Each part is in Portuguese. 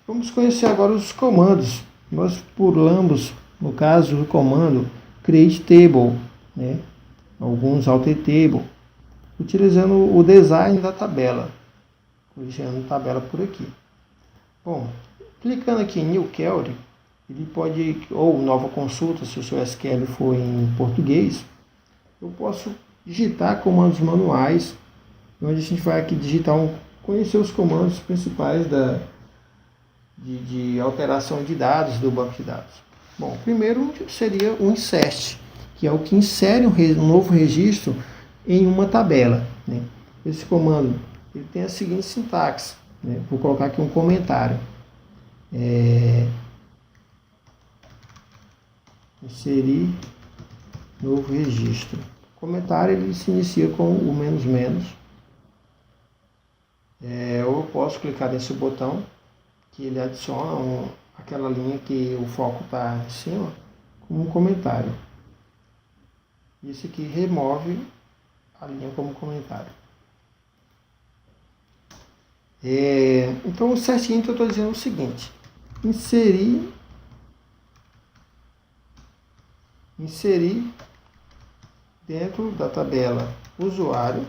Vamos conhecer agora os comandos. Nós pulamos, no caso, o comando create table, né? Alguns alter table, utilizando o design da tabela, corrigindo a tabela por aqui. Bom, clicando aqui em New Query, ele pode, ou nova consulta, se o seu SQL for em português, eu posso digitar comandos manuais, onde a gente vai aqui digitar, conhecer os comandos principais de alteração de dados do banco de dados. Bom, primeiro seria o insert, que é o que insere um novo registro em uma tabela, né? Esse comando ele tem a seguinte sintaxe, né? Vou colocar aqui um comentário. Inserir novo registro. O comentário ele se inicia com o menos. Ou eu posso clicar nesse botão que ele adiciona aquela linha que o foco está em cima como um comentário. Isso aqui remove a linha como comentário. Então o certinho que eu estou dizendo é o seguinte: inserir dentro da tabela usuário,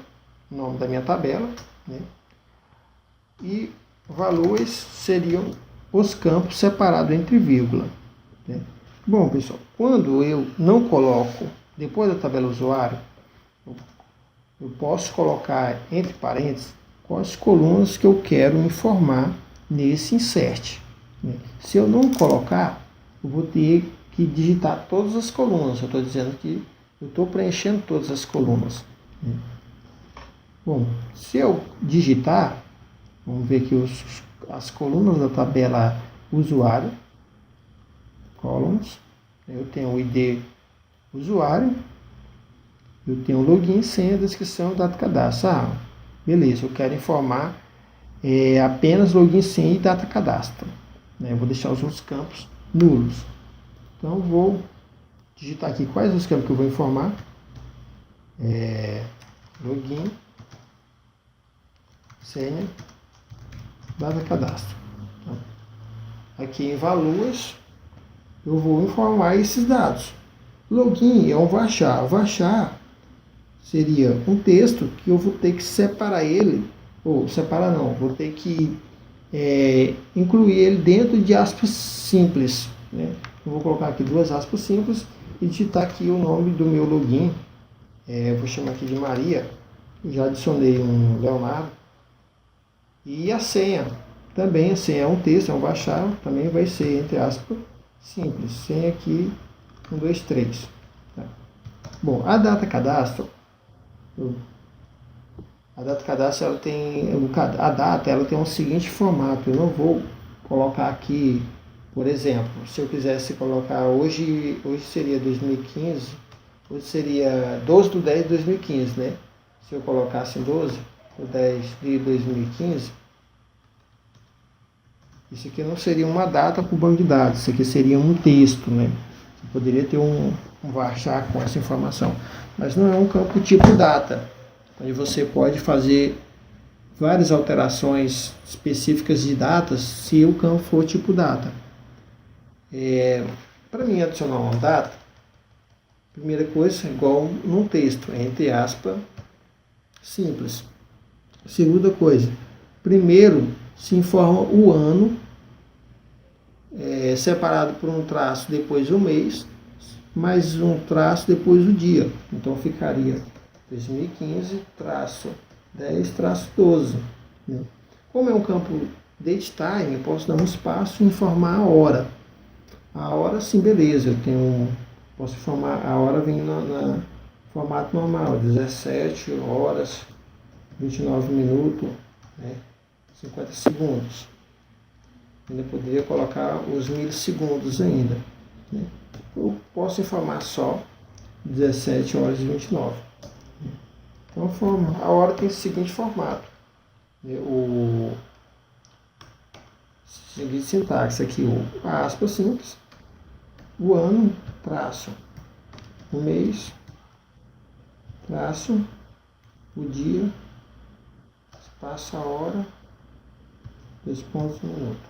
o nome da minha tabela, né? E valores seriam os campos separados entre vírgula, né? Bom, pessoal, quando eu não coloco depois da tabela usuário, eu posso colocar entre parênteses quais colunas que eu quero informar nesse insert, né? Se eu não colocar, eu vou ter que digitar todas as colunas. Eu estou dizendo que eu estou preenchendo todas as colunas, né? Bom, se eu digitar, vamos ver aqui as colunas da tabela usuário, columns, eu tenho o ID usuário, eu tenho login, senha, descrição, data cadastro. Beleza, eu quero informar apenas login, senha e data cadastro, né? Eu vou deixar os outros campos nulos. Então, vou digitar aqui quais os campos que eu vou informar. Login, senha, data cadastro. Então, aqui em valuas, eu vou informar esses dados. Login é um varchar. Varchar seria um texto que eu vou ter que separar ele, ou separar não, vou ter que incluir ele dentro de aspas simples, né? Eu vou colocar aqui duas aspas simples e digitar aqui o nome do meu login. Eu vou chamar aqui de Maria, já adicionei um Leonardo. E a senha, também a senha é um texto, é um varchar, também vai ser, entre aspas, simples. Senha aqui, 1, 2, 3. Tá? Bom, a data cadastro, ela tem, a data ela tem um seguinte formato. Eu não vou colocar aqui, por exemplo, se eu quisesse colocar hoje seria 2015, hoje seria 12 de 10 de 2015, né? Se eu colocasse 12 de 10 de 2015, isso aqui não seria uma data para o banco de dados, isso aqui seria um texto, né? Você poderia ter um varchar com essa informação, mas não é um campo tipo data, onde você pode fazer várias alterações específicas de datas se o campo for tipo data. Para mim adicionar uma data, primeira coisa, igual num texto, entre aspas, simples. Segunda coisa, primeiro se informa o ano, separado por um traço depois o mês, mais um traço depois o dia. Então ficaria 2015, traço 10, traço 12. Né? Como é um campo date time, eu posso dar um espaço e informar a hora. A hora, sim, beleza, posso informar, a hora vem no formato normal, 17 horas, 29 minutos, né? 50 segundos. Ainda poderia colocar os milissegundos ainda, né? Eu posso informar só 17 horas e 29. Então a hora tem o seguinte formato. O seguinte sintaxe aqui, a aspa simples, o ano, traço, o mês, traço, o dia, espaço a hora, 2 pontos no minuto.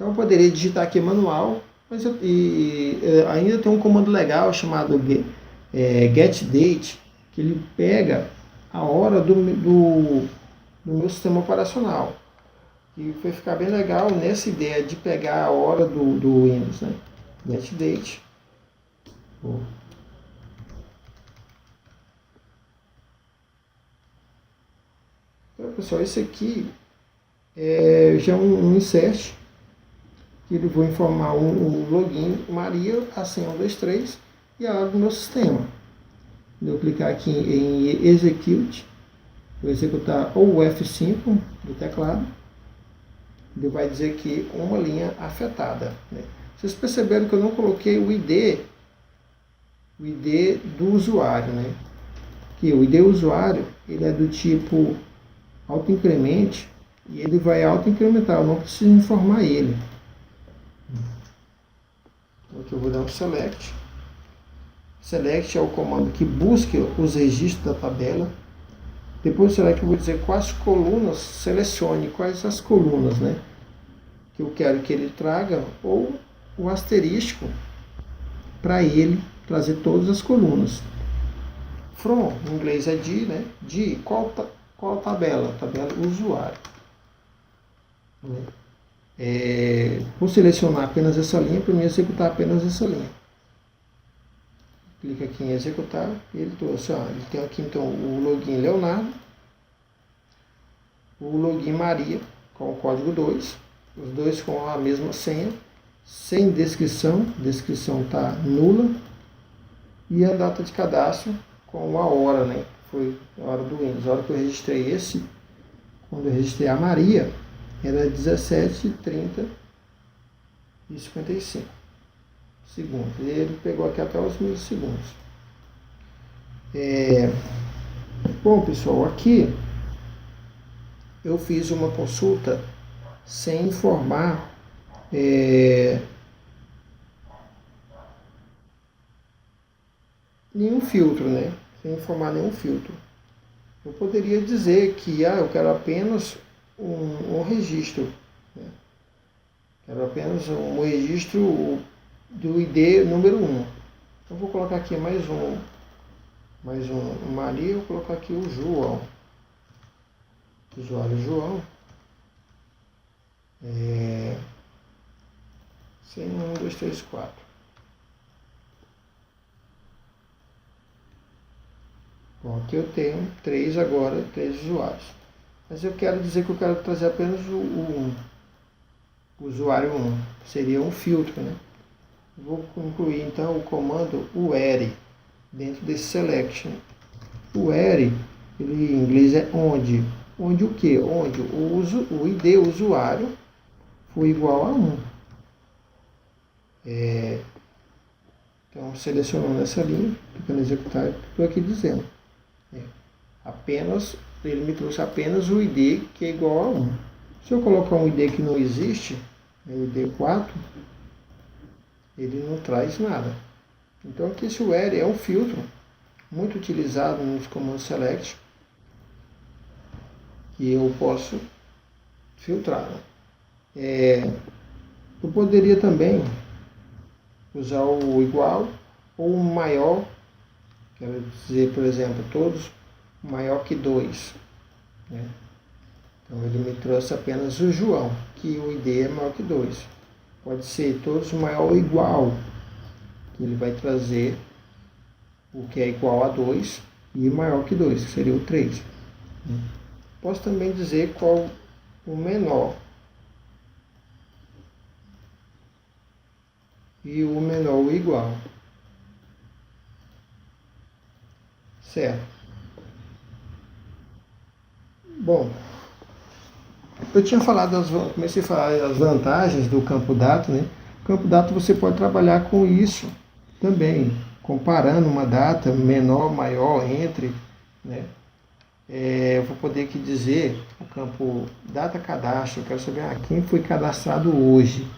Então eu poderia digitar aqui manual, mas ainda tem um comando legal chamado getDate, que ele pega a hora do meu sistema operacional. E vai ficar bem legal nessa ideia de pegar a hora do Windows, né? getDate. Então, pessoal, esse aqui já é um insert, que ele vou informar o login Maria, a senha 123 e a hora do meu sistema. Eu clicar aqui em Execute, vou executar ou o F5 do teclado, ele vai dizer que uma linha afetada, né? Vocês perceberam que eu não coloquei o ID do usuário, né? Que o ID usuário, ele é do tipo autoincremente e ele vai autoincrementar, eu não preciso informar ele. Então aqui eu vou dar um select. Select é o comando que busca os registros da tabela. Depois do select eu vou dizer quais colunas, selecione quais as colunas, né, que eu quero que ele traga, ou o asterisco para ele trazer todas as colunas. From, em inglês é de, né? De qual tabela? Tabela usuário. Vou selecionar apenas essa linha para mim executar apenas essa linha. Clica aqui em executar e ele trouxe, ele tem aqui então o login Leonardo, o login Maria com o código 2, os dois com a mesma senha, sem descrição está nula, e a data de cadastro com a hora, né? Foi a hora do Windows. A hora que eu registrei quando eu registrei a Maria, era 17h30 e 55 segundos. E ele pegou aqui até os milissegundos. Bom, pessoal, aqui eu fiz uma consulta sem informar nenhum filtro, né? Sem informar nenhum filtro. Eu poderia dizer que eu quero apenas um registro, né? Quero apenas um registro do ID número 1. Eu vou colocar aqui mais um Maria, vou colocar aqui o João. Usuário João. Sem 1, 2, 3, 4. Bom, aqui eu tenho três usuários. Mas eu quero dizer que eu quero trazer apenas o usuário 1. Seria um filtro, né? Vou incluir então o comando where dentro desse selection. O where, ele em inglês é onde. Onde o quê? Onde o ID usuário for igual a 1. Então, selecionando essa linha, clicando em executar, estou aqui dizendo. Ele me trouxe apenas o ID que é igual a 1. Se eu colocar um ID que não existe, o ID 4, ele não traz nada. Então aqui esse where é um filtro muito utilizado nos comandos select, que eu posso filtrar. Eu poderia também usar o igual ou o maior, quero dizer, por exemplo, todos maior que 2. Né? Então ele me trouxe apenas o João, que o ID é maior que 2. Pode ser todos maior ou igual, que ele vai trazer o que é igual a 2 e maior que 2, que seria o 3. Posso também dizer qual o menor. E o menor o igual. Certo. Bom, eu tinha falado, comecei a falar das vantagens do campo data, né? O campo data você pode trabalhar com isso também, comparando uma data menor, maior, entre, né? Eu vou poder aqui dizer o campo data cadastro, eu quero saber quem foi cadastrado hoje.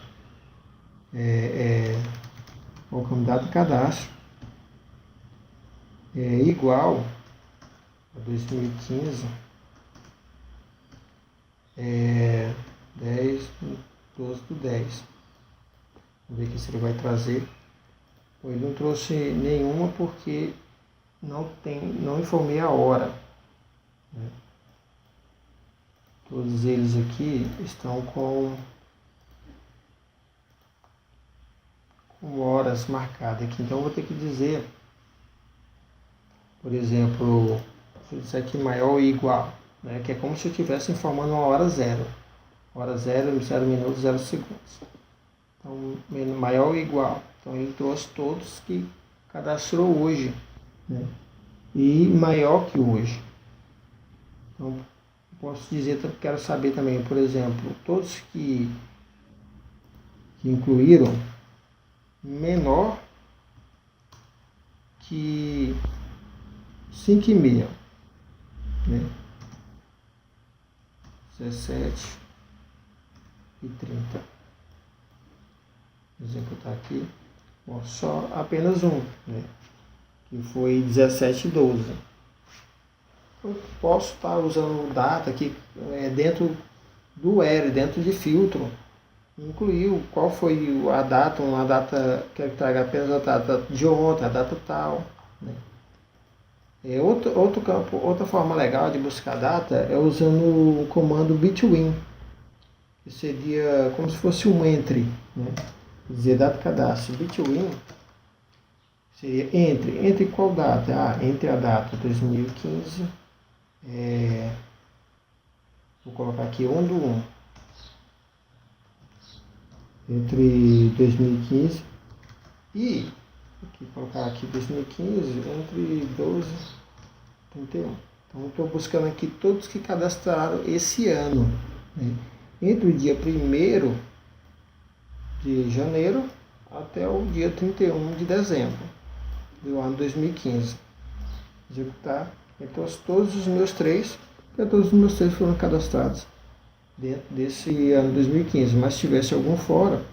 O campo data cadastro é igual a 2015, 10, 12/10. Vamos ver aqui se ele vai trazer. Ele não trouxe nenhuma porque não informei a hora. Todos eles aqui estão com horas marcadas aqui. Então eu vou ter que dizer, por exemplo, se eu disser aqui maior ou igual, né, que é como se eu estivesse informando uma hora zero. Hora 0, 0 minutos, 0 segundos. Então, maior ou igual. Então, ele trouxe todos que cadastrou hoje, né? E maior que hoje. Então, posso dizer, quero saber também, por exemplo, todos que incluíram menor que 5,5, né? 17 e 30. Vou executar aqui. Bom, só apenas um, né? Que foi 17/12. Eu posso estar usando data aqui dentro do array, dentro de filtro. Incluiu qual foi a data, uma data, quero que traga apenas a data de ontem, a data tal, né? Outro campo, outra forma legal de buscar data é usando o comando between, que seria como se fosse um entre, né? Dizer data cadastro. Between seria entre qual data? Entre a data 2015, vou colocar aqui 1/1, entre 2015 e colocar aqui 2015 entre 12 e 31. Então estou buscando aqui todos que cadastraram esse ano, né? Entre o dia 1º de janeiro até o dia 31 de dezembro do ano 2015. Executar. Então todos os meus três foram cadastrados dentro desse ano 2015, mas se tivesse algum fora,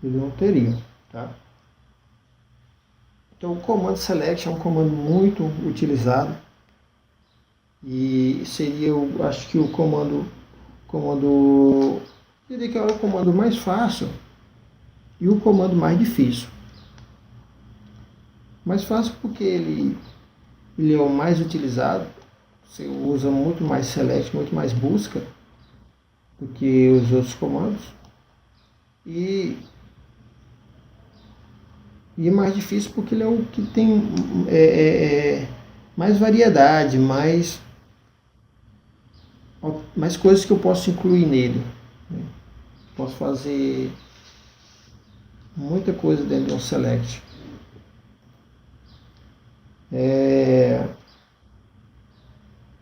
ele não teria, tá? Então o comando select é um comando muito utilizado e seria, eu acho que o comando diria que é o comando mais fácil e o comando mais difícil. Mais fácil porque ele é o mais utilizado, você usa muito mais select, muito mais busca do que os outros comandos, e é mais difícil porque ele é o que tem mais variedade, mais coisas que eu posso incluir nele, né? Posso fazer muita coisa dentro de um select.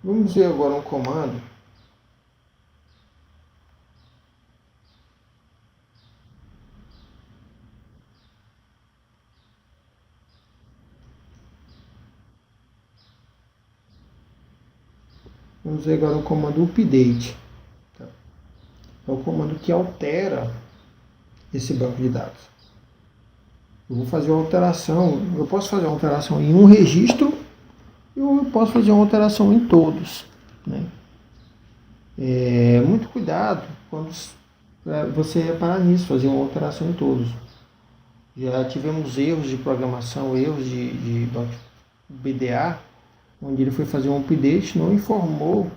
Vamos ver agora um comando. Vamos ver agora o comando update. É o comando que altera esse banco de dados. Eu vou fazer uma alteração. Eu posso fazer uma alteração em um registro e eu posso fazer uma alteração em todos, né? Muito cuidado quando você reparar nisso, fazer uma alteração em todos. Já tivemos erros de programação, erros de BDA, onde ele foi fazer um update, não informou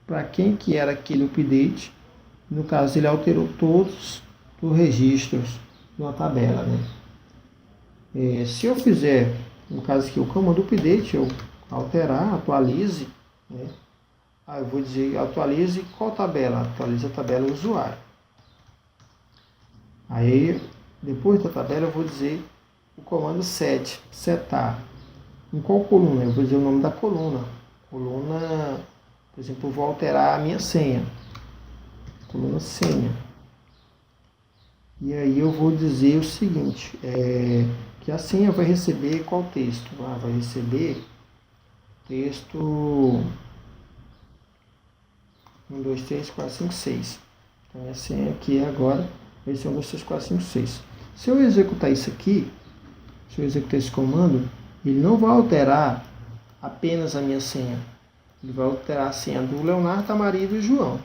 para quem que era aquele update. No caso, ele alterou todos os registros de uma tabela, né? Se eu fizer, no caso aqui, o comando update, eu alterar, atualize, né? Aí eu vou dizer, atualize qual tabela? Atualize a tabela usuário. Aí, depois da tabela, eu vou dizer o comando setar. Em qual coluna? Eu vou dizer o nome da coluna. Coluna, por exemplo, eu vou alterar a minha senha. Coluna senha. E aí eu vou dizer o seguinte, que a senha vai receber qual texto? Vai receber texto 1, 2, 3, 4, 5, 6. Então a senha aqui agora vai ser 1, 2, 3, 4, 5, 6. Se eu executar isso aqui, se eu executar esse comando, ele não vai alterar apenas a minha senha. Ele vai alterar a senha do Leonardo, Tamarido e João.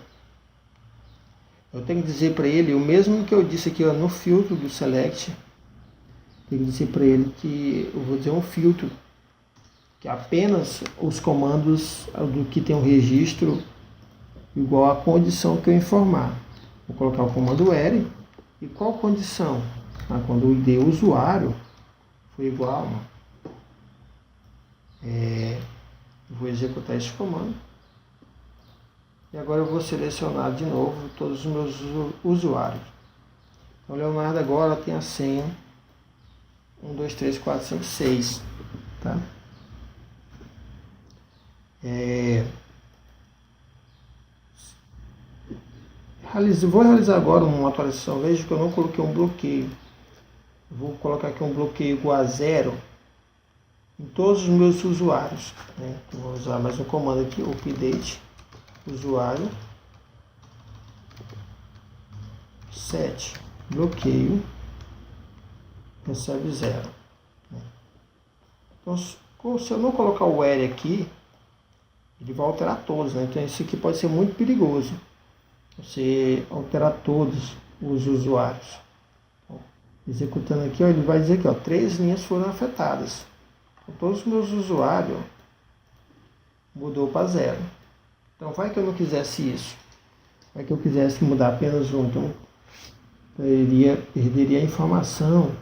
Eu tenho que dizer para ele o mesmo que eu disse aqui no filtro do select. Tenho que dizer para ele que eu vou dizer um filtro, que apenas os comandos do que tem um registro igual à condição que eu informar. Vou colocar o comando L. E qual condição? Quando o ID usuário for igual, eu vou executar esse comando. E agora eu vou selecionar de novo todos os meus usuários. Então, o Leonardo agora tem a senha 1, 2, 3, 4, 5, 6. Tá? Vou realizar agora uma atualização. Veja que eu não coloquei um bloqueio. Vou colocar aqui um bloqueio igual a 0 em todos os meus usuários. Né? Então, vou usar mais um comando aqui, update usuário set bloqueio recebe 0. Então, se eu não colocar o L aqui, ele vai alterar todos, né? Então, isso aqui pode ser muito perigoso. Você alterar todos os usuários. Executando aqui, ó, ele vai dizer que 3 linhas foram afetadas. Então, todos os meus usuários mudou para 0. Então, vai que eu não quisesse isso. Vai que eu quisesse mudar apenas um. Então, eu perderia a informação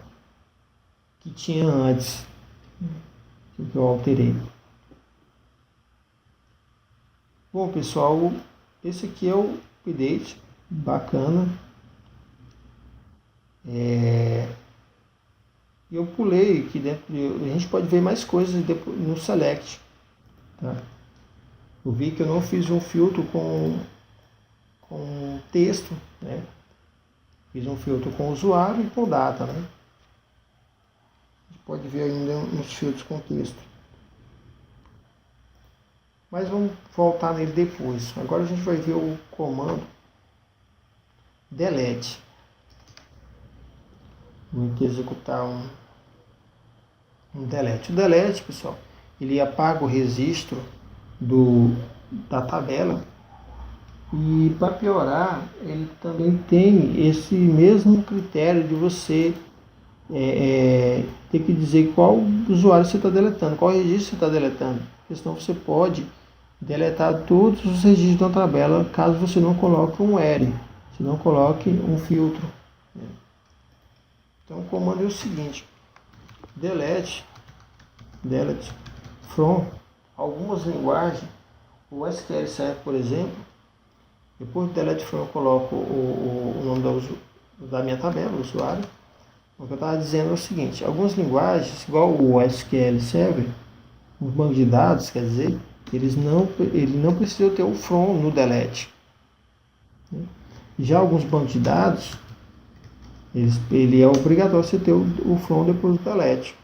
que tinha antes, que eu alterei. Bom, pessoal, esse aqui é o update. Bacana. Eu pulei aqui dentro. A gente pode ver mais coisas no select. Tá? Eu vi que eu não fiz um filtro com texto, né? Fiz um filtro com usuário e com data, né? A gente pode ver ainda nos filtros com texto. Mas vamos voltar nele depois. Agora a gente vai ver o comando delete. Vou aqui executar um delete. O delete, pessoal, ele apaga o registro da tabela. E para piorar, ele também tem esse mesmo critério de você ter que dizer qual usuário você está deletando, qual registro você está deletando. Porque senão você pode deletar todos os registros da tabela caso você não coloque um L, se não coloque um filtro. Então o comando é o seguinte: delete from algumas linguagens. O SQL Server, por exemplo, depois do delete from eu coloco o nome da minha tabela, o usuário. O que eu estava dizendo é o seguinte: algumas linguagens, igual o SQL Server, os bancos de dados, quer dizer, ele não precisa ter o from no delete. Já alguns bancos de dados, ele é obrigatório você ter o from depois do delete.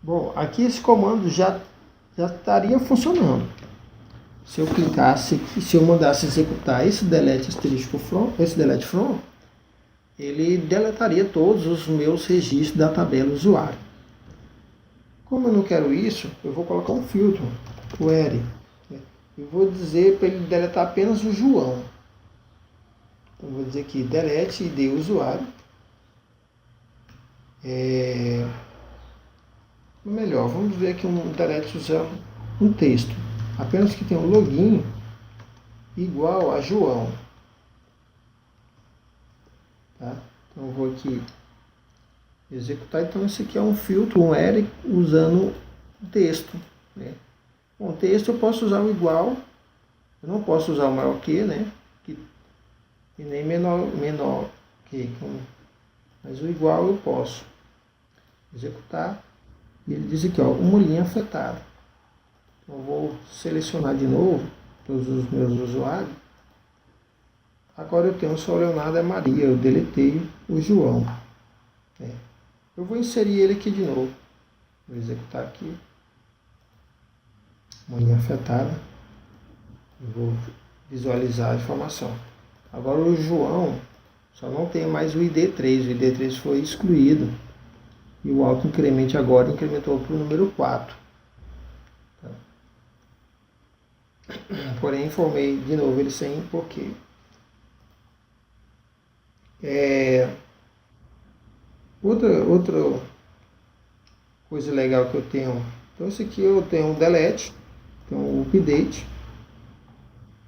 Bom, aqui esse comando já estaria funcionando. Se eu clicasse aqui, se eu mandasse executar esse delete asterisco from, esse delete from, ele deletaria todos os meus registros da tabela usuário. Como eu não quero isso, eu vou colocar um filtro, o L. Eu vou dizer para ele deletar apenas o João. Então, eu vou dizer aqui, delete ID usuário. Melhor, vamos ver aqui um delete usando um texto. Apenas que tenha um login igual a João. Tá? Então eu vou aqui executar. Então esse aqui é um filtro, um L usando texto. Né? Bom, texto eu posso usar o igual. Eu não posso usar o maior que, né? E nem menor que. Mas o igual eu posso executar. E ele diz aqui, ó, uma linha afetada. Então, eu vou selecionar de novo todos os meus usuários. Agora eu tenho só o Leonardo e a Maria. Eu deletei o João. Eu vou inserir ele aqui de novo. Vou executar aqui. Uma linha afetada. Eu vou visualizar a informação. Agora o João só não tem mais o ID3. O ID3 foi excluído. E o auto-incremento agora incrementou para o número 4. Tá? Porém, informei de novo ele sem porquê. Outra coisa legal que eu tenho. Então, esse aqui eu tenho um delete, tenho um update,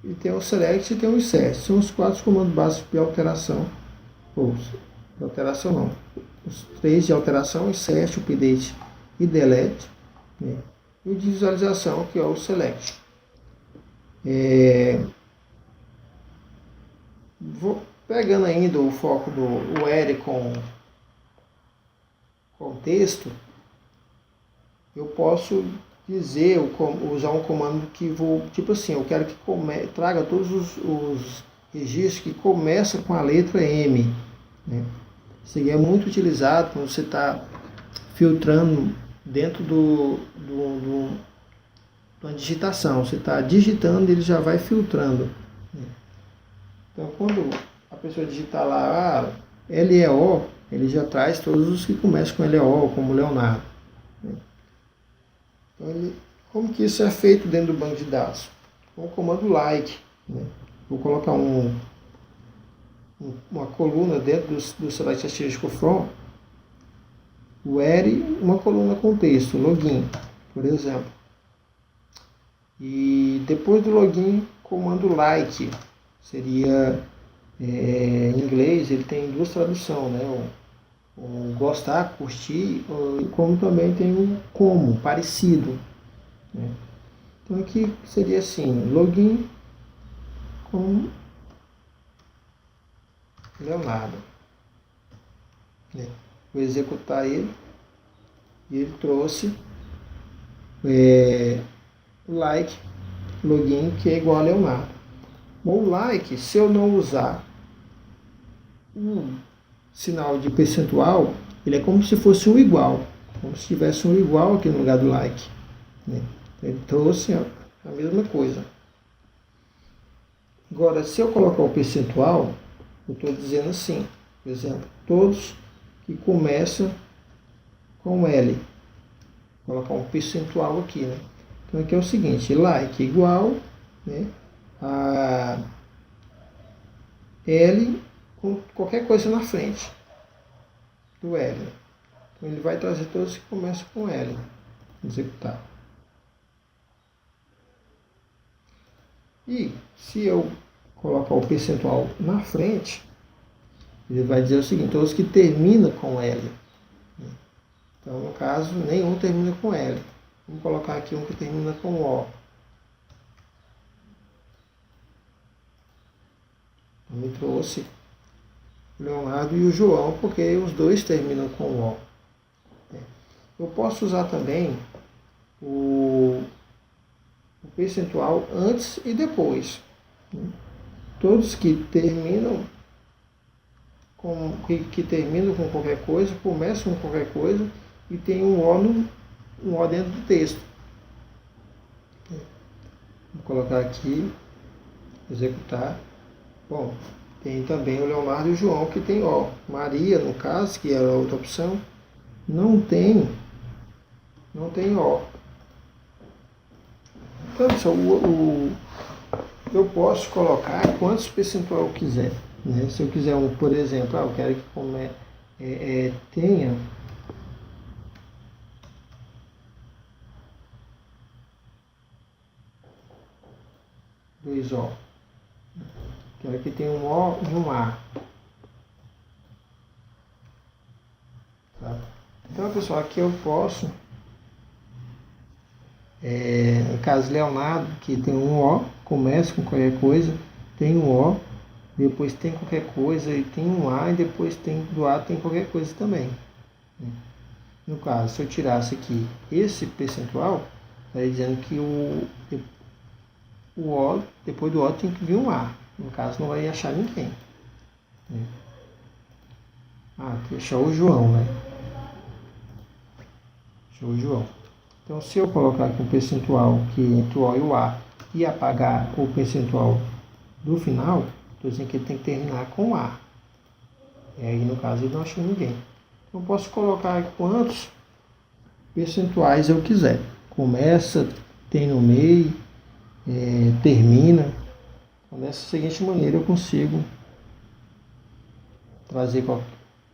e tem o select e tem o insert. São os 4 comandos básicos de alteração. Ou de alteração não. Os 3 de alteração, insert, update e delete. Né? E o de visualização, que é o select. Vou pegando ainda o foco do L com texto, eu posso dizer, usar um comando que vou, tipo assim, eu quero que traga todos os registros que começam com a letra M. Né? Isso aqui é muito utilizado quando você está filtrando dentro da digitação. Você está digitando, ele já vai filtrando. Então, quando a pessoa digitar lá LEO, ele já traz todos os que começam com LEO, como Leonardo. Então, como que isso é feito dentro do banco de dados? Com o comando like. Né? Vou colocar uma coluna dentro do Select Artístico From, where, uma coluna com texto, login, por exemplo. E depois do login, comando like, seria, em inglês, ele tem 2 traduções, né? O gostar, curtir, como também tem o como, parecido. Né? Então aqui seria assim, login com Leonardo. Vou executar ele e ele trouxe like, login, que é igual a Leonardo. O like, se eu não usar sinal de percentual, ele é como se fosse um igual, como se tivesse um igual aqui no lugar do like. Né? Ele trouxe a mesma coisa. Agora, se eu colocar o percentual, eu estou dizendo assim, por exemplo, todos que começam com L. Vou colocar um percentual aqui, né? Então aqui é o seguinte, like igual, né, a L com qualquer coisa na frente do L. Então ele vai trazer todos que começam com L. Executar. E se eu colocar o percentual na frente, ele vai dizer o seguinte, todos que terminam com L. Então, no caso, nenhum termina com L. Vamos colocar aqui um que termina com O. Então, me trouxe o Leonardo e o João, porque os dois terminam com O. Eu posso usar também o percentual antes e depois. Todos que terminam com qualquer coisa, começam com qualquer coisa e tem um O dentro do texto. Vou colocar aqui, executar. Bom, tem também o Leonardo e o João que tem O. Maria, no caso, que era a outra opção, não tem O. Então, pessoal, eu posso colocar quantos percentual eu quiser. Né? Se eu quiser, por exemplo, eu quero que tenha dois O. Quero que tenha um O e um A. Tá? Então, pessoal, aqui eu posso, no caso Leonardo, que tem um O, começa com qualquer coisa, tem um O, depois tem qualquer coisa e tem um A, e depois do A tem qualquer coisa também. No caso, se eu tirasse aqui esse percentual, estaria dizendo que o O, depois do O tem que vir um A. No caso, não vai achar ninguém. Aqui achou o João, né? Achou o João. Então, se eu colocar aqui um percentual que entre o O e o A e apagar o percentual do final, estou dizendo que ele tem que terminar com A. E aí, no caso, ele não achou ninguém. Então, eu posso colocar quantos percentuais eu quiser. Começa, tem no meio, termina. Então, dessa seguinte maneira eu consigo trazer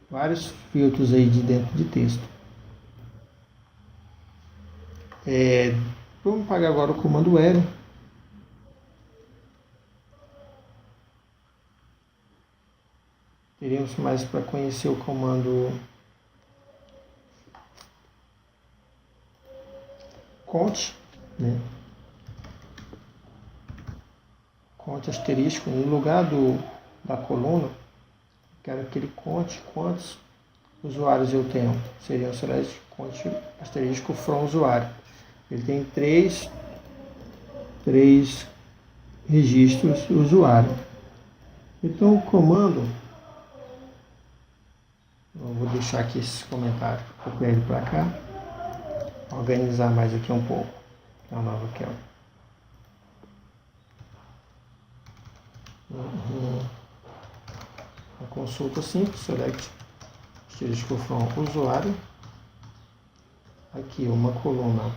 vários filtros aí de dentro de texto. Vamos pagar agora o comando L. Teríamos mais para conhecer o comando cont, né? Cont asterisco, no lugar da coluna, quero que ele conte quantos usuários eu tenho. Seria um select cont asterisco from usuário. Ele tem três registros usuário. Então o comando, eu vou deixar aqui esses comentários, copiar ele para cá, organizar mais aqui um pouco. A nova aqui, ó. Uma consulta simples, select asterisco from usuário. Aqui uma coluna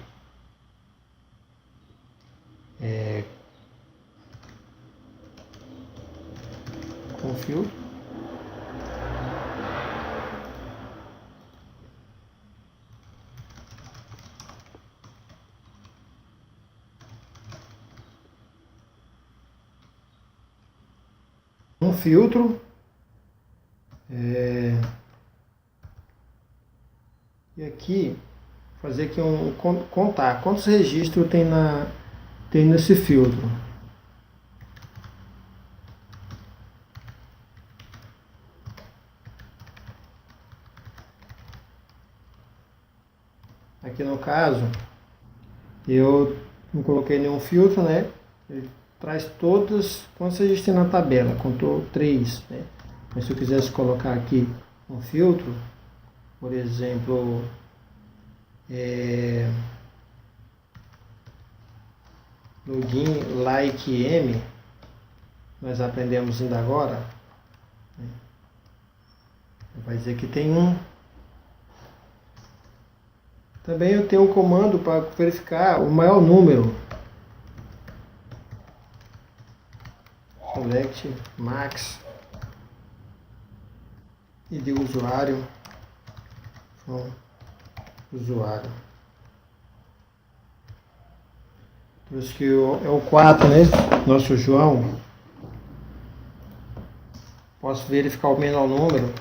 com filtro. Um filtro. E aqui, fazer aqui contar quantos registros tem nesse filtro. Aqui no caso, eu não coloquei nenhum filtro, né? Ele traz todas, quantos registros tem na tabela, contou 3, né? Mas se eu quisesse colocar aqui um filtro, por exemplo, login like m, nós aprendemos ainda agora, né? Vai dizer que tem um. Também eu tenho um comando para verificar o maior número. Select max e de usuário from usuário. Por isso que é o 4, né? Nosso João. Posso verificar o menor número.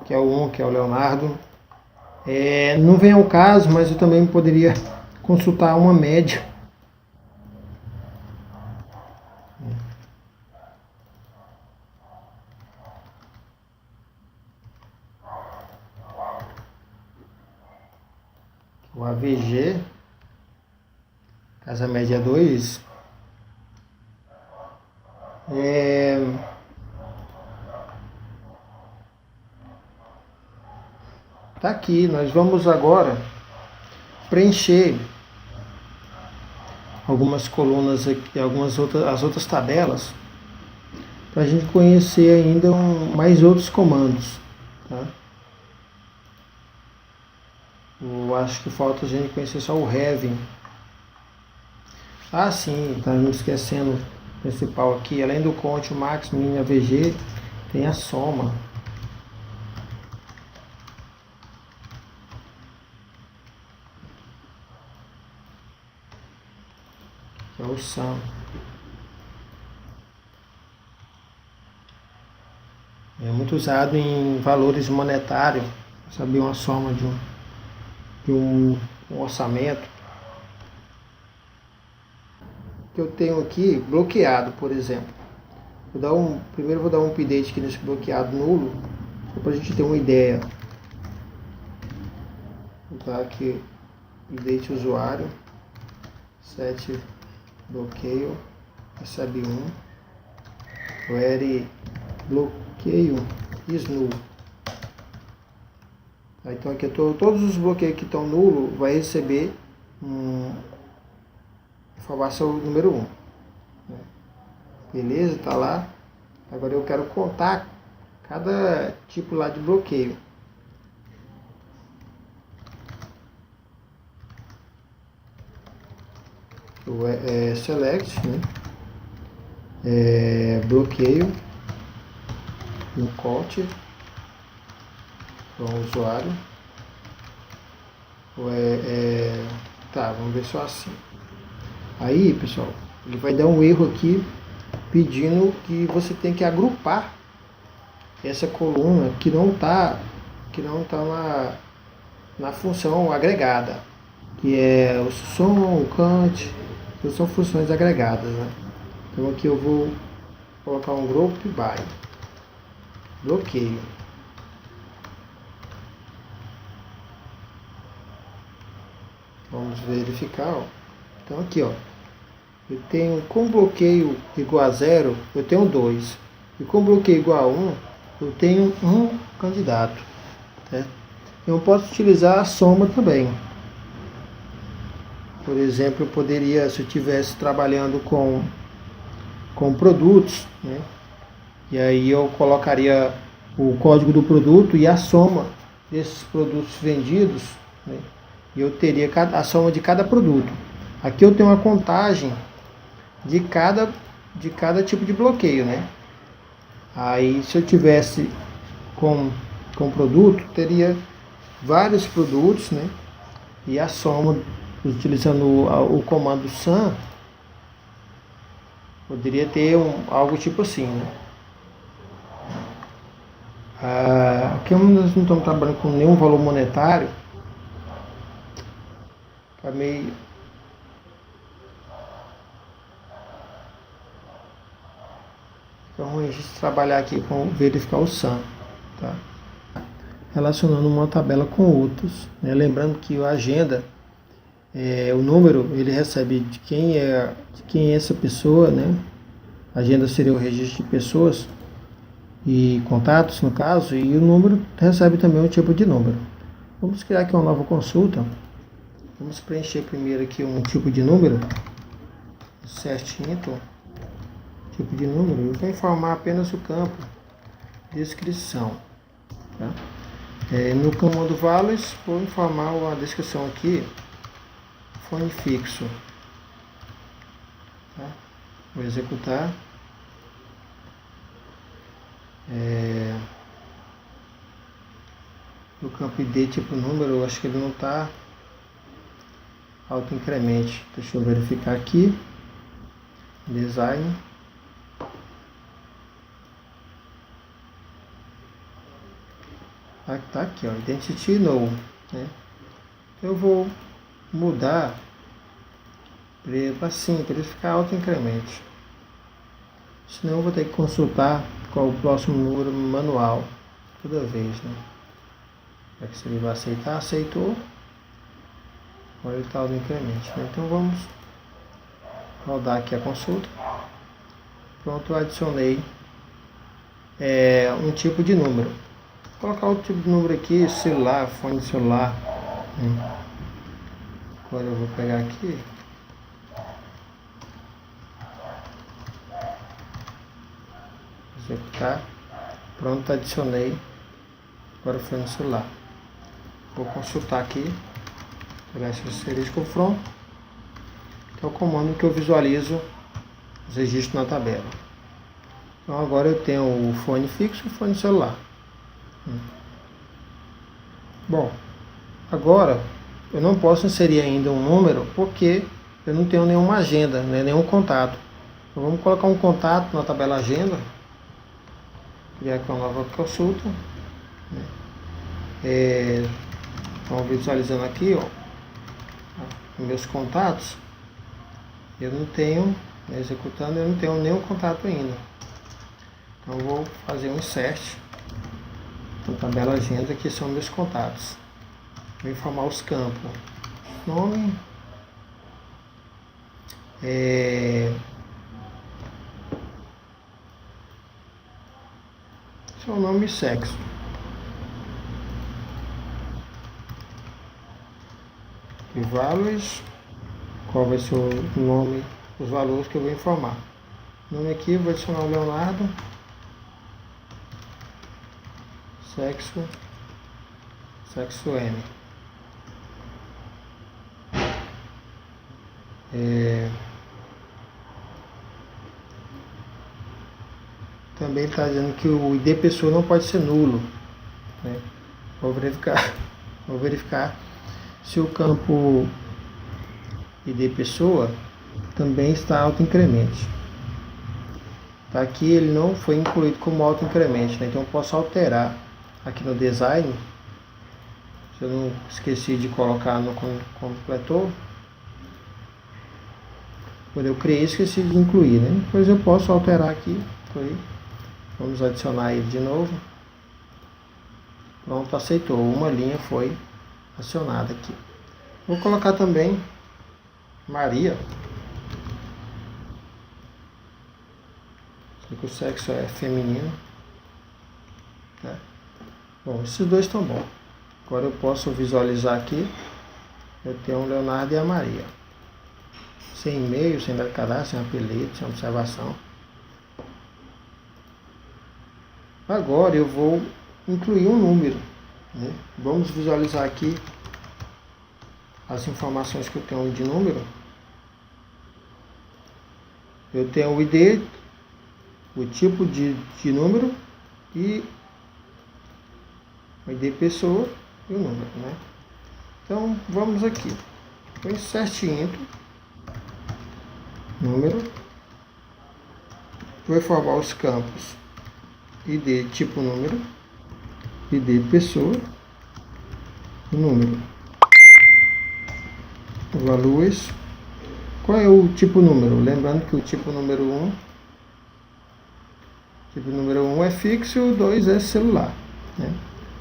Que é o 1, que é o Leonardo. Não vem ao caso, mas eu também poderia consultar uma média. O AVG, caso a média é 2, tá aqui. Nós vamos agora preencher algumas colunas aqui, as outras tabelas, para a gente conhecer ainda mais outros comandos, tá? Eu acho que falta a gente conhecer só o having. Ah, sim, tá me esquecendo o principal aqui, além do count, o max, min, AVG, tem a soma. Que é o sum. É muito usado em valores monetários, saber uma soma de um orçamento. Que eu tenho aqui bloqueado, por exemplo. Primeiro vou dar um update aqui nesse bloqueado nulo, só para a gente ter uma ideia. Vou dar aqui update usuário, set bloqueio, recebe 1, query bloqueio is null. Então aqui todos os bloqueios que estão nulo vai receber informação número 1. Beleza? Tá lá. Agora eu quero contar cada tipo lá de bloqueio. Select, né? Bloqueio, import para o usuário. Tá, vamos ver só assim. Aí, pessoal, ele vai dar um erro aqui pedindo que você tem que agrupar essa coluna que não tá na função agregada, que é o som, o cante, que são funções agregadas, né? Então aqui eu vou colocar um group by bloqueio. Vamos verificar, ó. Então aqui, ó, eu tenho com bloqueio igual a 0, eu tenho 2. E com bloqueio igual a 1, eu tenho um candidato. Né? Eu posso utilizar a soma também. Por exemplo, eu poderia, se eu estivesse trabalhando com produtos, né? E aí eu colocaria o código do produto e a soma desses produtos vendidos, né? E eu teria a soma de cada produto. Aqui eu tenho uma contagem de cada tipo de bloqueio, né? Aí se eu tivesse com produto, teria vários produtos, né? E a soma, utilizando o comando sum, poderia ter algo tipo assim, né? Aqui nós não estamos trabalhando com nenhum valor monetário. Fica meio... Fica ruim a gente trabalhar aqui com verificar o sum, tá? Relacionando uma tabela com outros, né? Lembrando que a agenda, o número, ele recebe de quem é essa pessoa, né? A agenda seria o registro de pessoas e contatos, no caso, e o número recebe também um tipo de número. Vamos criar aqui uma nova consulta. Vamos preencher primeiro aqui um tipo de número, certinho, tipo de número. Eu vou informar apenas o campo descrição, tá? No comando values, vou informar a descrição aqui, fone fixo, tá? Vou executar. No campo ID tipo número, eu acho que ele não está auto-incremente. Deixa eu verificar aqui. Design. Tá aqui, ó, Identity No, né? Eu vou mudar para sim, para ele ficar auto-incremente. Senão eu vou ter que consultar qual o próximo número manual toda vez, né? Para que se ele vai aceitar, aceitou. Agora ele está auto-incremente, né? Então vamos rodar aqui a consulta. Pronto, eu adicionei um tipo de número. Vou colocar outro tipo de número aqui, celular, fone de celular. Agora eu vou pegar aqui. Executar. Pronto, adicionei. Agora o fone de celular. Vou consultar aqui. Pegar esse asterisco from. Que é o comando que eu visualizo os registros na tabela. Então agora eu tenho o fone fixo e o fone celular. Bom, agora eu não posso inserir ainda um número porque eu não tenho nenhuma agenda, né, nenhum contato. Então vamos colocar um contato na tabela agenda. Criar aqui uma nova consulta. Então visualizando aqui, ó, meus contatos. Eu não tenho, executando, eu não tenho nenhum contato ainda. Então eu vou fazer um insert na tabela agenda, que são meus contatos. Vou informar os campos. Nome. Seu nome e sexo. E values. Qual vai ser o nome, os valores que eu vou informar. Nome aqui, vou adicionar o Leonardo. Sexo M. Também está dizendo que o ID pessoa não pode ser nulo, né? Vou verificar se o campo ID pessoa também está autoincremente. Tá, aqui ele não foi incluído como autoincremente, né? Então eu posso alterar aqui no design. Se eu não esqueci de colocar no completor, quando eu criei, esqueci de incluir, né? Depois eu posso alterar aqui, incluir. Vamos adicionar ele de novo. Pronto, aceitou. Uma linha foi acionada aqui. Vou colocar também Maria. O sexo é feminino. Né? Bom, esses dois estão bons. Agora eu posso visualizar aqui. Eu tenho o Leonardo e a Maria. Sem e-mail, sem dado cadastro, sem apelido, sem observação. Agora eu vou incluir um número, né? Vamos visualizar aqui as informações que eu tenho de número. Eu tenho o ID, o tipo de número e o ID pessoa e o número, né? Então vamos aqui, põe certinho, número, vou formar os campos ID tipo número, ID pessoa e número. Values. Qual é o tipo número? Lembrando que o tipo número 1 é fixo e o 2 é celular, né?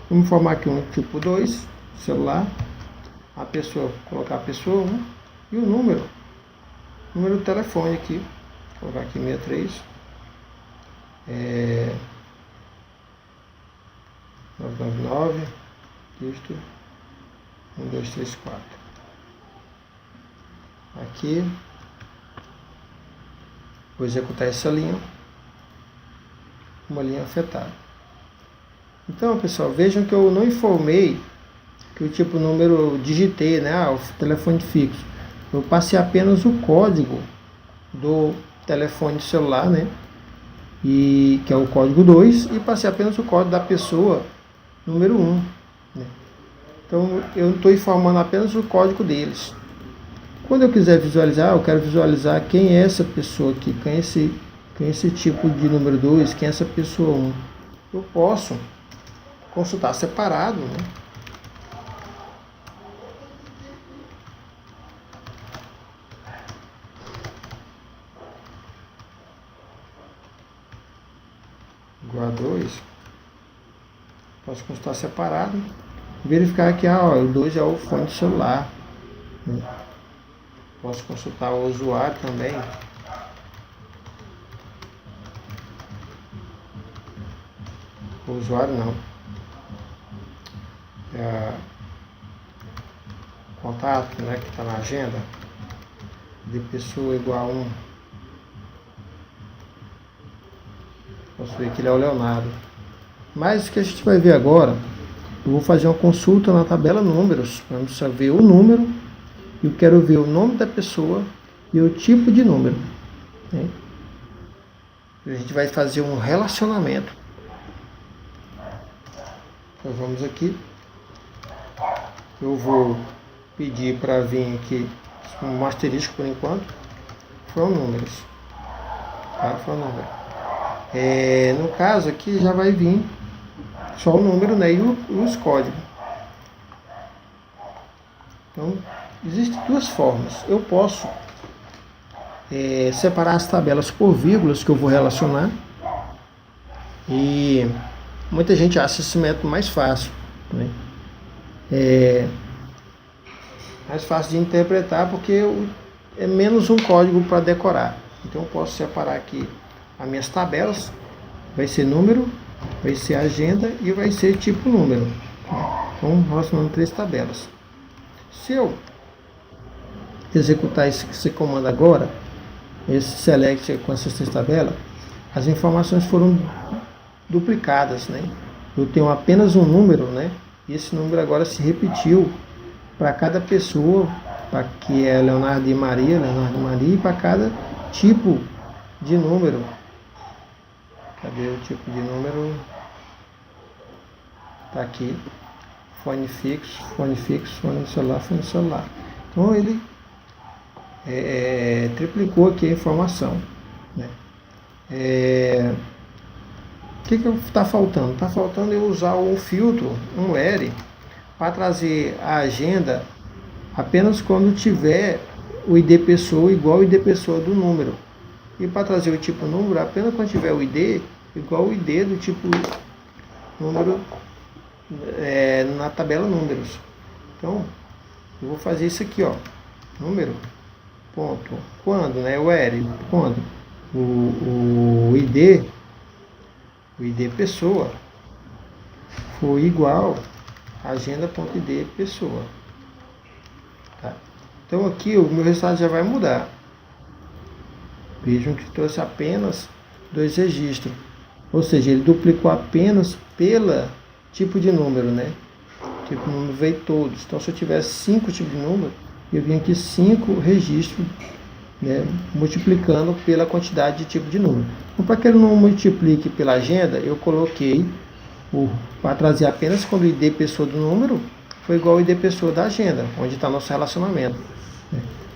Vamos formar aqui um tipo 2, celular, a pessoa, colocar a pessoa 1 e o número do telefone aqui, vou colocar aqui 63, 999, dígito 1234. Aqui, vou executar essa linha, uma linha afetada. Então, pessoal, vejam que eu não informei que o tipo número eu digitei, né? O telefone fixo. Eu passei apenas o código do telefone celular, né? E que é o código 2, e passei apenas o código da pessoa número 1, né? Então eu estou informando apenas o código deles. Quando eu quiser visualizar, eu quero visualizar quem é essa pessoa aqui, quem é esse tipo de número 2, quem é essa pessoa 1. Eu posso consultar separado, né? Igual a 2. Posso consultar separado. Verificar que o 2 é o fone do celular, né? Posso consultar o usuário também. O usuário não. Contato, né, que está na agenda. De pessoa igual a 1. Posso ver que ele é o Leonardo. Mas o que a gente vai ver agora, eu vou fazer uma consulta na tabela números. Vamos saber o número. Eu quero ver o nome da pessoa e o tipo de número, né? A gente vai fazer um relacionamento. Então vamos aqui. Eu vou pedir para vir aqui um asterisco por enquanto. From números. Tá? From número. No caso aqui já vai vir só o número, né? E os códigos. Então existem duas formas. Eu posso separar as tabelas por vírgulas que eu vou relacionar. E muita gente acha esse método mais fácil, né? Mais fácil de interpretar porque é menos um código para decorar. Então eu posso separar aqui as minhas tabelas. Vai ser número, vai ser agenda e vai ser tipo número. Então relacionando 3 tabelas. Se eu executar esse comando agora, esse select com essas três tabelas, as informações foram duplicadas, né? Eu tenho apenas um número, né? E esse número agora se repetiu para cada pessoa, para que é Leonardo e Maria, e para cada tipo de número. Cadê o tipo de número? Tá aqui. Fone fixo, fone celular, fone celular. Então ele triplicou aqui a informação, né? O que está faltando? Está faltando eu usar um filtro, um L, para trazer a agenda apenas quando tiver o ID pessoa igual ao ID pessoa do número. E para trazer o tipo número apenas quando tiver o ID igual ao ID do tipo número na tabela números. Então, eu vou fazer isso aqui, ó. Número, ponto, quando, né? O L, quando o ID pessoa for igual a agenda.id pessoa. Tá? Então aqui o meu resultado já vai mudar. Vejam que trouxe apenas 2 registros. Ou seja, ele duplicou apenas pela tipo de número, né? Tipo de número veio todos. Então se eu tivesse 5 tipos de número, eu vim aqui 5 registros, né, multiplicando pela quantidade de tipo de número. Então, para que ele não multiplique pela agenda, eu coloquei para trazer apenas quando o ID pessoa do número foi igual ao ID pessoa da agenda, onde está nosso relacionamento.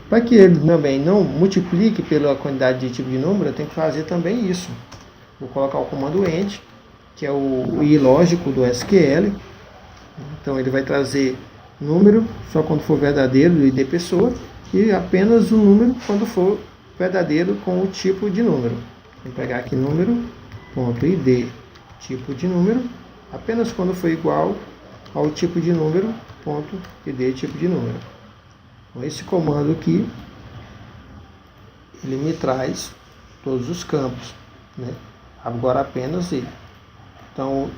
Para que ele também não multiplique pela quantidade de tipo de número, eu tenho que fazer também isso. Vou colocar o comando END, que é o ilógico do SQL. Então ele vai trazer número só quando for verdadeiro do ID pessoa e apenas o número quando for verdadeiro com o tipo de número. Vou pegar aqui número.id tipo de número, apenas quando for igual ao tipo de número, ponto id tipo de número. Então, esse comando aqui, ele me traz todos os campos, né? Agora apenas ele. Então,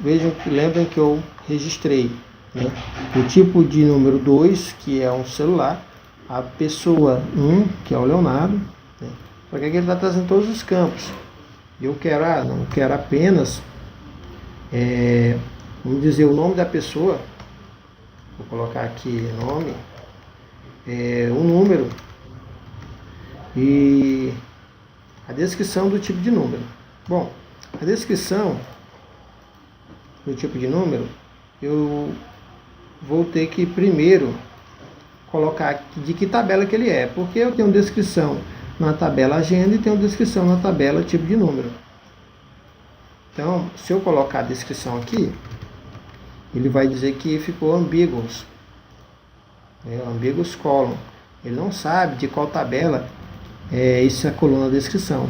lembrem que eu registrei, né, o tipo de número 2, que é um celular, a pessoa 1, que é o Leonardo, né? Só que aqui ele está trazendo todos os campos. Eu não quero apenas, vamos dizer, o nome da pessoa. Vou colocar aqui nome, um número e a descrição do tipo de número. Bom, a descrição do tipo de número, eu vou ter que primeiro colocar de que tabela que ele é, porque eu tenho descrição na tabela agenda e tenho descrição na tabela tipo de número. Então, se eu colocar a descrição aqui, ele vai dizer que ficou ambiguous, ambiguous column. Ele não sabe de qual tabela é essa coluna descrição.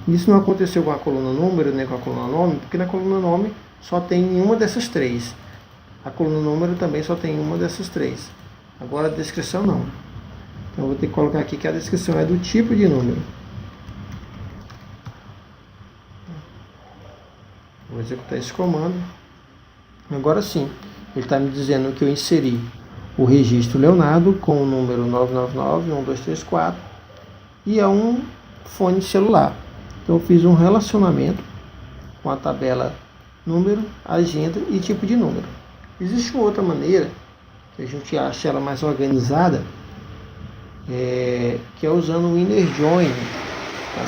Isso não aconteceu com a coluna número nem com a coluna nome, porque na coluna nome só tem uma dessas três. A coluna número também só tem uma dessas três. Agora a descrição não. Então eu vou ter que colocar aqui que a descrição é do tipo de número. Vou executar esse comando. Agora sim, ele está me dizendo que eu inseri o registro Leonardo com o número 999-1234 e é um fone celular. Então eu fiz um relacionamento com a tabela número, agenda e tipo de número. Existe uma outra maneira que a gente acha ela mais organizada, que é usando o inner join. Tá?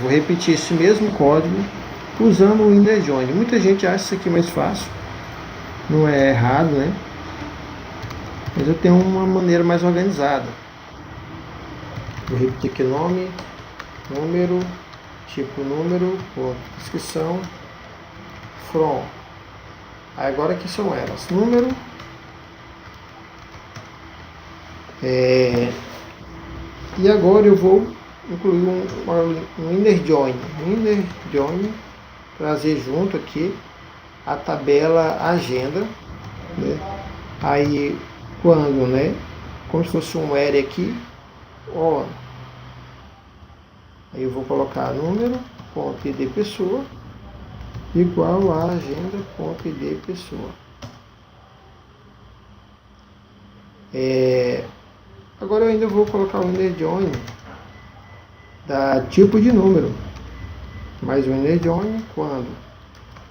Vou repetir esse mesmo código usando o inner join. Muita gente acha isso aqui mais fácil, não é errado, né? Mas eu tenho uma maneira mais organizada. Vou repetir aqui nome, número, tipo número, descrição, from. Aí agora aqui são elas, número, e agora eu vou incluir um inner join. Inner join, trazer junto aqui a tabela agenda, né? Aí quando, né, como se fosse um L aqui, ó, aí eu vou colocar número, ponto id pessoa, igual a agenda, ponto id pessoa. Agora eu ainda vou colocar o inner join da tipo de número. Mais um inner join quando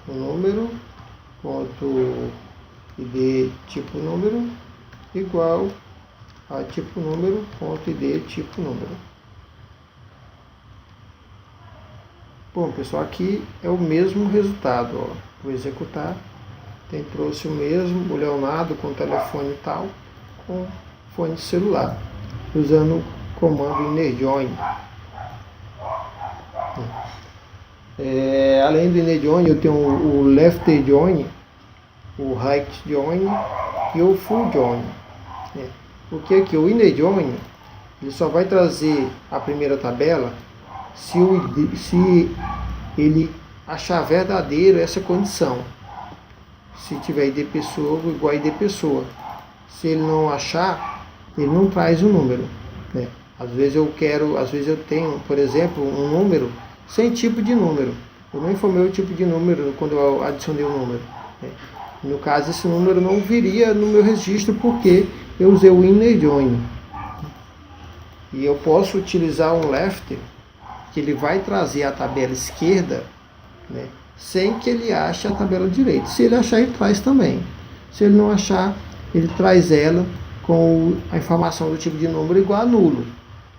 o número ponto id tipo número igual a tipo número ponto id tipo número. Bom, pessoal, aqui é o mesmo resultado. Ó. Vou executar. Trouxe o mesmo, o Leonardo com telefone e tal, com fone de celular, usando o comando inner join. Além do inner join, eu tenho o left join, o right join e o full join. Porque aqui o inner join ele só vai trazer a primeira tabela se ele achar verdadeiro essa condição. Se tiver id pessoa igual a id pessoa. Se ele não achar, ele não traz o número. Né? Às vezes eu tenho, por exemplo, um número sem tipo de número. Eu não informei o tipo de número quando eu adicionei o número. Né? No caso, esse número não viria no meu registro porque eu usei o inner join. E eu posso utilizar um left, que ele vai trazer a tabela esquerda, né? Sem que ele ache a tabela direita. Se ele achar, ele traz também. Se ele não achar, ele traz ela com a informação do tipo de número igual a nulo,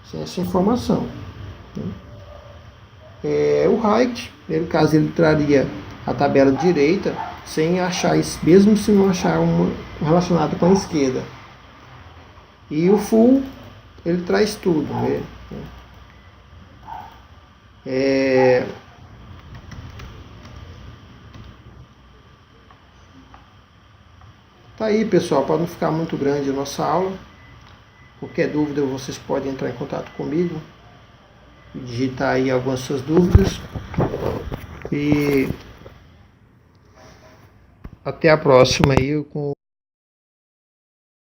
sem essa informação. O right, no caso, ele traria a tabela direita sem achar isso, mesmo se não achar uma relacionada com a esquerda. E o full, ele traz tudo. Né? Tá aí, pessoal, para não ficar muito grande a nossa aula. Qualquer dúvida, vocês podem entrar em contato comigo, digitar aí algumas suas dúvidas. E até a próxima aí com